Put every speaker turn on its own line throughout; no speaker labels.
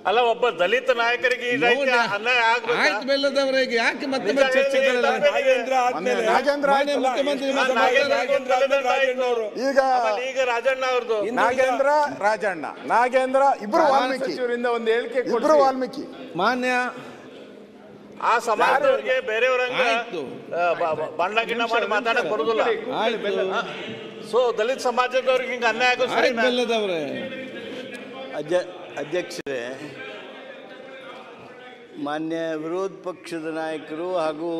ಅಲ್ಲ, ಒಬ್ಬ ದಲಿತ ನಾಯಕರಿಗೆ ಅನ್ಯಾಯ
ಆಯ್ತು ಬೆಲ್ಲದವರಿಗೆ ಯಾಕೆ ಮತ್ತೆ ಚರ್ಚೆಗಳೆಲ್ಲ
ಈಗ ರಾಜಣ್ಣ ಅವ್ರದ್ದು
ನಾಗೇಂದ್ರ ಇಬ್ರು ಸಚಿವರಿಂದ ಒಂದು ಹೇಳಿಕೆ ಇಬ್ರು ವಾಲ್ಮೀಕಿ
ಮಾನ್ಯ
ಆ ಸಮಾಜದವರಿಗೆ ಬೇರೆಯವರಂಗ ಬಣ್ಣ ಗಿಣ್ಣ ಮಾಡಿ ಮಾತಾಡಕ್ ಬರುದಿಲ್ಲ. ಸೊ ದಲಿತ ಸಮಾಜದವ್ರಿಗೆ ಹಿಂಗ ಅನ್ಯಾಯ ಆಗೋದು
ಬೆಲ್ಲದವ್ರೆ.
ಅಧ್ಯಕ್ಷರೇ, ಮಾನ್ಯ ವಿರೋಧ ಪಕ್ಷದ ನಾಯಕರು ಹಾಗೂ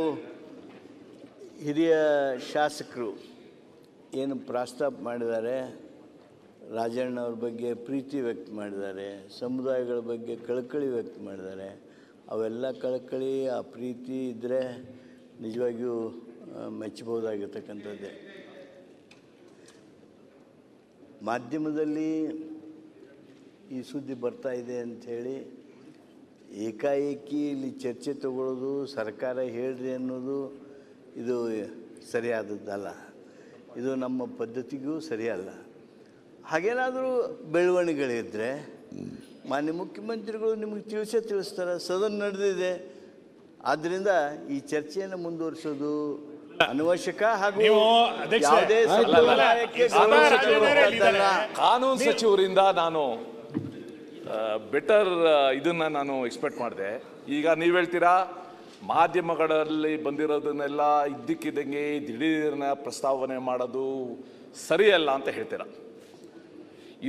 ಹಿರಿಯ ಶಾಸಕರು ಏನು ಪ್ರಸ್ತಾಪ ಮಾಡಿದ್ದಾರೆ, ರಾಜಣ್ಣವ್ರ ಬಗ್ಗೆ ಪ್ರೀತಿ ವ್ಯಕ್ತ ಮಾಡಿದ್ದಾರೆ, ಸಮುದಾಯಗಳ ಬಗ್ಗೆ ಕಳಕಳಿ ವ್ಯಕ್ತ ಮಾಡಿದ್ದಾರೆ. ಅವೆಲ್ಲ ಕಳಕಳಿ, ಆ ಪ್ರೀತಿ ಇದ್ದರೆ ನಿಜವಾಗಿಯೂ ಮೆಚ್ಚಬಹುದಾಗಿರ್ತಕ್ಕಂಥದ್ದೇ. ಮಾಧ್ಯಮದಲ್ಲಿ ಈ ಸುದ್ದಿ ಬರ್ತಾ ಇದೆ ಅಂಥೇಳಿ ಏಕಾಏಕಿ ಇಲ್ಲಿ ಚರ್ಚೆ ತಗೊಳ್ಳೋದು, ಸರ್ಕಾರ ಹೇಳ್ರಿ ಅನ್ನೋದು ಇದು ಸರಿಯಾದದ್ದಲ್ಲ. ಇದು ನಮ್ಮ ಪದ್ಧತಿಗೂ ಸರಿಯಲ್ಲ. ಹಾಗೇನಾದರೂ ಬೆಳವಣಿಗೆಗಳಿದ್ದರೆ ಮಾನ್ಯ ಮುಖ್ಯಮಂತ್ರಿಗಳು ನಿಮಗೆ ತಿಳಿಸ್ತಾರೆ. ಸದನ ನಡೆದಿದೆ, ಆದ್ದರಿಂದ ಈ ಚರ್ಚೆಯನ್ನು ಮುಂದುವರಿಸೋದು ಅನವಶ್ಯಕ. ಹಾಗೂ ಯಾವುದೇ
ಕಾನೂನು ಸಚಿವರಿಂದ ನಾನು ಬೆಟರ್ ಇದನ್ನ ನಾನು ಎಕ್ಸ್ಪೆಕ್ಟ್ ಮಾಡಿದೆ. ಈಗ ನೀವು ಹೇಳ್ತೀರಾ ಮಾಧ್ಯಮಗಳಲ್ಲಿ ಬಂದಿರೋದನ್ನೆಲ್ಲ ಇದ್ದಕ್ಕಿದ್ದಂಗೆ ದಿಢೀರ್ನ ಪ್ರಸ್ತಾವನೆ ಮಾಡೋದು ಸರಿಯಲ್ಲ ಅಂತ ಹೇಳ್ತೀರಾ.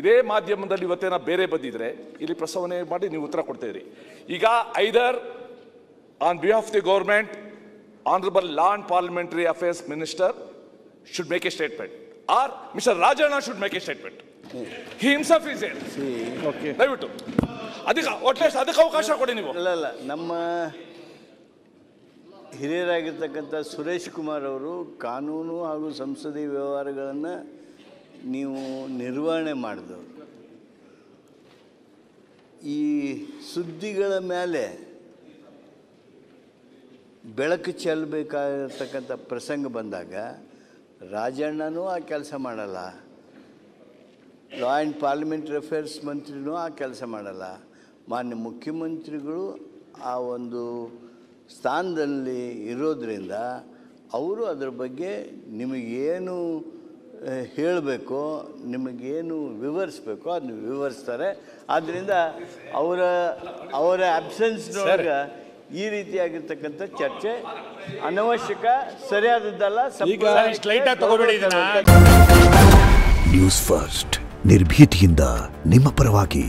ಇದೇ ಮಾಧ್ಯಮದಲ್ಲಿ ಇವತ್ತೇನ ಬೇರೆ ಬಂದಿದ್ರೆ ಇಲ್ಲಿ ಪ್ರಸ್ತಾವನೆ ಮಾಡಿ ನೀವು ಉತ್ತರ ಕೊಡ್ತಿದ್ರಿ. ಈಗ either on behalf the government honourable law and parliamentary affairs minister should make a statement or Mr. Rajana should make a statement. He himself is there. Okay. ದಯವಿಟ್ಟು ಅದಕ್ಕೆ ಅವಕಾಶ ಕೊಡಿ ನೀವು.
ಅಲ್ಲ, ನಮ್ಮ ಹಿರಿಯರಾಗಿರ್ತಕ್ಕಂಥ ಸುರೇಶ್ ಕುಮಾರ್ ಅವರು ಕಾನೂನು ಹಾಗೂ ಸಂಸದೀಯ ವ್ಯವಹಾರಗಳನ್ನು ನೀವು ನಿರ್ವಹಣೆ ಮಾಡಿದವರು. ಈ ಸುದ್ದಿಗಳ ಮೇಲೆ ಬೆಳಕು ಚೆಲ್ಲಬೇಕಾಗಿರ್ತಕ್ಕಂಥ ಪ್ರಸಂಗ ಬಂದಾಗ ರಾಜಣ್ಣನೂ ಆ ಕೆಲಸ ಮಾಡಲ್ಲ, ಲಾ ಆ್ಯಂಡ್ ಪಾರ್ಲಿಮೆಂಟರಿ ಅಫೇರ್ಸ್ ಮಂತ್ರಿನೂ ಆ ಕೆಲಸ ಮಾಡಲ್ಲ. ಮಾನ್ಯ ಮುಖ್ಯಮಂತ್ರಿಗಳು ಆ ಒಂದು ಸ್ಥಾನದಲ್ಲಿ ಇರೋದರಿಂದ ಅವರು ಅದರ ಬಗ್ಗೆ ನಿಮಗೇನು ಹೇಳಬೇಕೋ, ನಿಮಗೇನು ವಿವರಿಸ್ಬೇಕೋ ಅದನ್ನು ವಿವರಿಸ್ತಾರೆ. ಆದ್ದರಿಂದ ಅವರ ಅಬ್ಸೆನ್ಸ್ನೊಳಗೆ ಈ ರೀತಿಯಾಗಿರ್ತಕ್ಕಂಥ ಚರ್ಚೆ ಅನವಶ್ಯಕ, ಸರಿಯಾದದ್ದಲ್ಲ.
ನ್ಯೂಸ್ ಫಸ್ಟ್ ನಿರ್ಭೀತಿಯಿಂದ ನಿಮ್ಮ ಪರವಾಗಿ.